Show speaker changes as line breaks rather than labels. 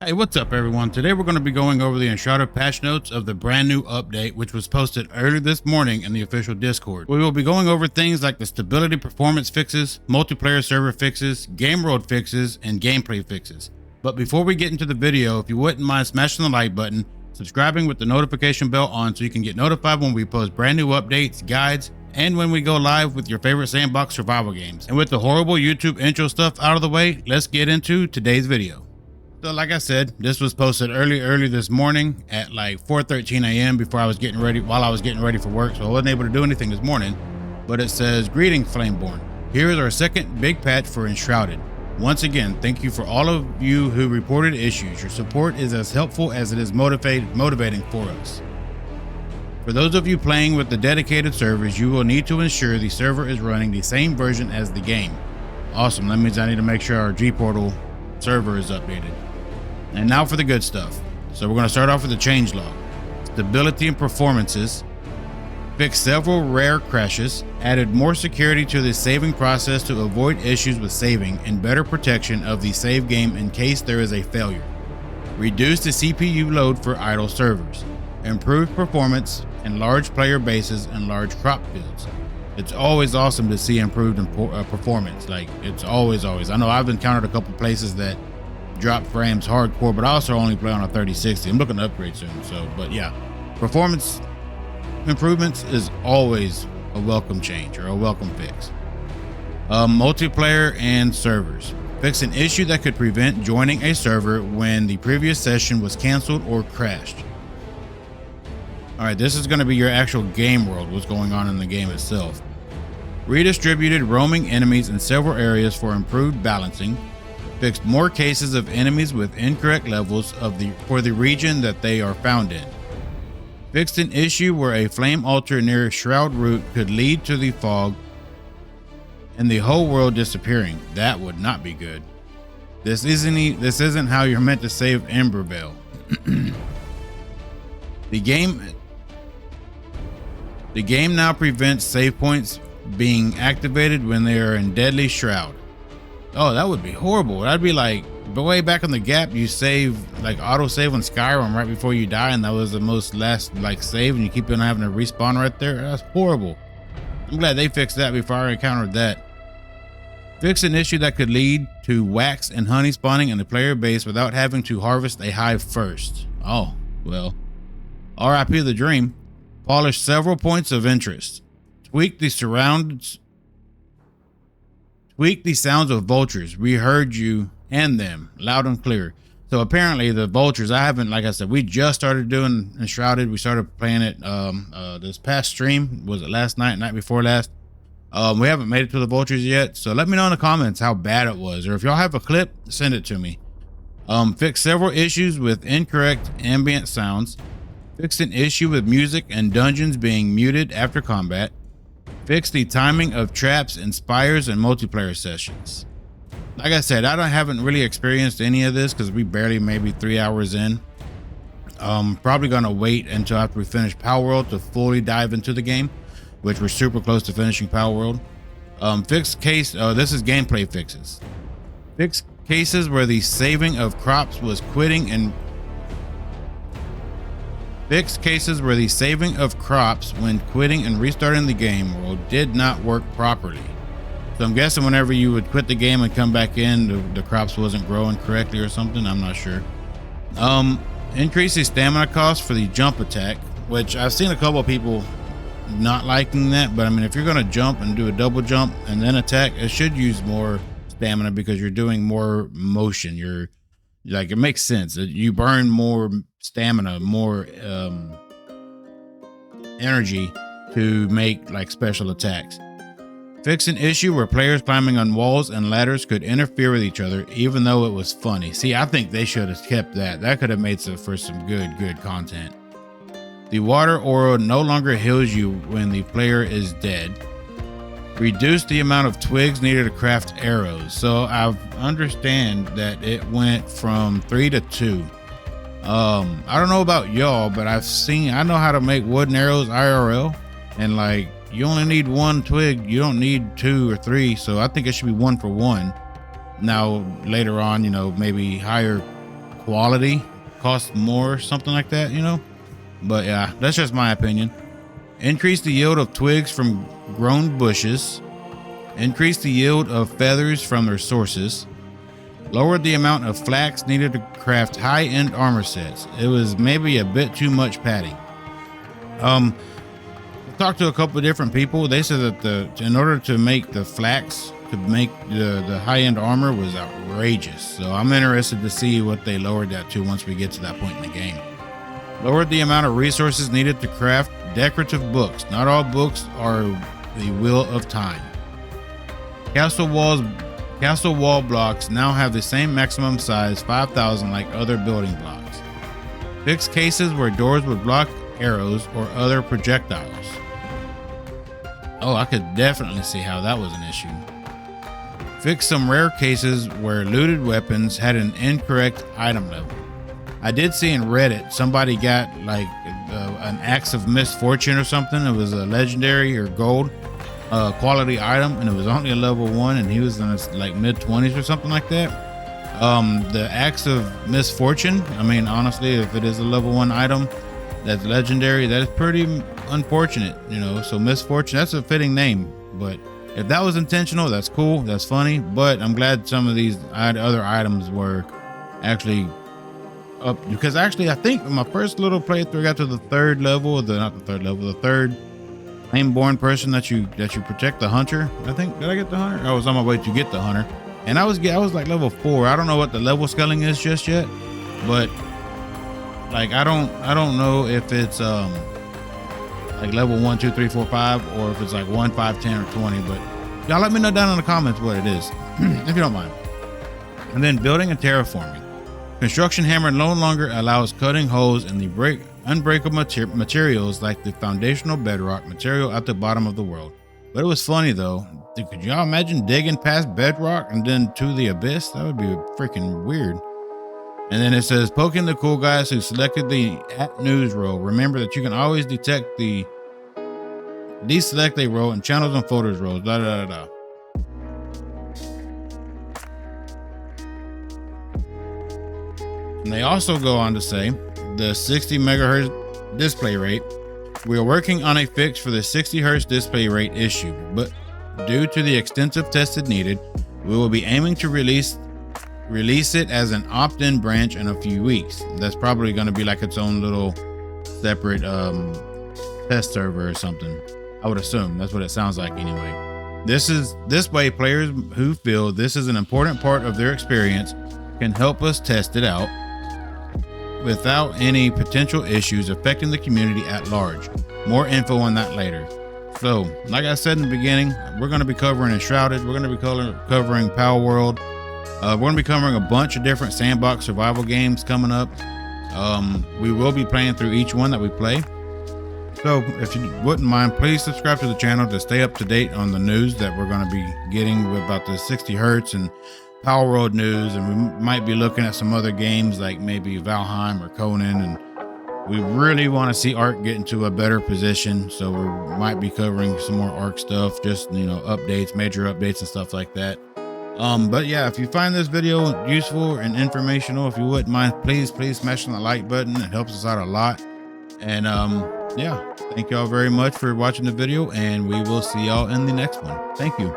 Hey, what's up everyone? Today we're going to be going over the Enshrouded patch notes of the brand new update, which was posted earlier this morning in the official Discord. We will be going over things like the stability performance fixes, multiplayer server fixes, game world fixes, and gameplay fixes. But before we get into the video, if you wouldn't mind smashing the like button, subscribing with the notification bell on so you can get notified when we post brand new updates, guides, and when we go live with your favorite sandbox survival games. And with the horrible YouTube intro stuff out of the way, let's get into today's video. So like I said, this was posted early this morning at like 4:13 a.m. while I was getting ready for work, so I wasn't able to do anything this morning. But it says, "Greetings, Flameborn. Here is our second big patch for Enshrouded. Once again, thank you for all of you who reported issues. Your support is as helpful as it is motivating for us. For those of you playing with the dedicated servers, you will need to ensure the server is running the same version as the game." Awesome, that means I need to make sure our G-Portal server is updated. And now for the good stuff. So we're going to start off with the changelog. Stability and performances. Fixed several rare crashes. Added more security to the saving process to avoid issues with saving and better protection of the save game in case there is a failure. Reduced the CPU load for idle servers. Improved performance in large player bases and large crop fields. It's always awesome to see improved performance. Like, it's always. I know I've encountered a couple places that drop frames hardcore, but I also only play on a 3060. I'm looking to upgrade soon. But yeah, performance improvements is always a welcome change or a welcome fix. Multiplayer and servers. Fix an issue that could prevent joining a server when the previous session was canceled or crashed. All right, this is going to be your actual game world, what's going on in the game itself. Redistributed roaming enemies in several areas for improved balancing. Fixed more cases of enemies with incorrect levels for the region that they are found in. Fixed an issue where a flame altar near Shroud route could lead to the fog and the whole world disappearing. That would not be good. This isn't how you're meant to save Embervale. The game now prevents save points being activated when they are in deadly shroud. Oh, that would be horrible. That'd be like the way back on the Gap, you save like auto save on Skyrim right before you die, and that was the most last like save, and you keep on having to respawn right there. That's horrible. I'm glad they fixed that before I encountered that. Fix an issue that could lead to wax and honey spawning in the player base without having to harvest a hive first. Oh, well. RIP the dream. Polish several points of interest. Tweak the sounds of vultures. We heard you and them loud and clear. So apparently the vultures, like I said, we just started doing Enshrouded. We started playing it this past stream. Was it last night before last? We haven't made it to the vultures yet. So let me know in the comments how bad it was, or if y'all have a clip, send it to me. Fix several issues with incorrect ambient sounds. Fixed an issue with music and dungeons being muted after combat. Fix the timing of traps in spires and multiplayer sessions. Like I said, I haven't really experienced any of this because we barely maybe 3 hours in. Probably gonna wait until after we finish Power World to fully dive into the game, which we're super close to finishing Power World. This is gameplay fixes. Fix cases where the saving of crops was quitting and Fixed cases where the saving of crops when quitting and restarting the game world did not work properly. So I'm guessing whenever you would quit the game and come back in, the crops wasn't growing correctly or something. I'm not sure. Increase the stamina cost for the jump attack, which I've seen a couple of people not liking that. But I mean, if you're going to jump and do a double jump and then attack, it should use more stamina because you're doing more motion. It makes sense. You burn more stamina, more energy to make like special attacks. Fix an issue where players climbing on walls and ladders could interfere with each other, even though it was funny. See, I think they should have kept that. That could have made for some good content. The water aura no longer heals you when the player is dead. Reduce the amount of twigs needed to craft arrows. So I understand that it went from 3 to 2. I don't know about y'all, but I know how to make wooden arrows IRL, and like you only need 1 twig. You don't need 2 or 3. So I think it should be 1 for 1. Now later on, maybe higher quality costs more, something like that, you know. But yeah, that's just my opinion. Increase the yield of twigs from grown bushes. Increase the yield of feathers from their sources. Lowered the amount of flax needed to craft high-end armor sets. It was maybe a bit too much padding. I talked to a couple of different people. They said that in order to make the flax to make the high-end armor was outrageous. So I'm interested to see what they lowered that to once we get to that point in the game. Lowered the amount of resources needed to craft decorative books. Not all books are the Wheel of Time. Castle wall blocks now have the same maximum size, 5,000, like other building blocks. Fix cases where doors would block arrows or other projectiles. Oh, I could definitely see how that was an issue. Fix some rare cases where looted weapons had an incorrect item level. I did see in Reddit somebody got like an axe of misfortune or something. It was a legendary or gold quality item, and it was only a level 1, and he was in his like mid-20s or something like that. The axe of misfortune, I mean, honestly, if it is a level 1 item that's legendary, that is pretty unfortunate, you know. So misfortune, that's a fitting name, but if that was intentional, that's cool, that's funny. But I'm glad some of these other items were actually up, because actually I think my first little playthrough got to the third level, the third flame-born person that you protect, the hunter. I think, did I get the hunter? I was on my way to get the hunter, and I was like level 4. I don't know what the level scaling is just yet, but like I don't know if it's like level 1, 2, 3, 4, 5, or if it's like 1, 5, 10, or 20. But y'all let me know down in the comments what it is, if you don't mind. And then building and terraforming. Construction hammer no longer allows cutting holes in the unbreakable materials like the foundational bedrock material at the bottom of the world. But it was funny though. Could y'all imagine digging past bedrock and then to the abyss? That would be freaking weird. And then it says, poking the cool guys who selected the @news row. Remember that you can always deselect a row in channels and folders rows. Da da da da. And they also go on to say the 60 megahertz display rate. We are working on a fix for the 60 hertz display rate issue, but due to the extensive testing needed, we will be aiming to release it as an opt-in branch in a few weeks. That's probably going to be like its own little separate test server or something. I would assume that's what it sounds like anyway. This way players who feel this is an important part of their experience can help us test it out without any potential issues affecting the community at large. More info on that later. So, like I said in the beginning, we're going to be covering Enshrouded. We're going to be covering Power World. We're going to be covering a bunch of different sandbox survival games coming up. We will be playing through each one that we play. So, if you wouldn't mind, please subscribe to the channel to stay up to date on the news that we're going to be getting about the 60 hertz and Power World news, and we might be looking at some other games like maybe Valheim or Conan, and we really want to see Ark get into a better position, so we might be covering some more Ark stuff, just, you know, updates, major updates and stuff like that. But yeah, if you find this video useful and informational, if you wouldn't mind, please smash on the like button. It helps us out a lot. And yeah, thank y'all very much for watching the video, and we will see y'all in the next one. Thank you.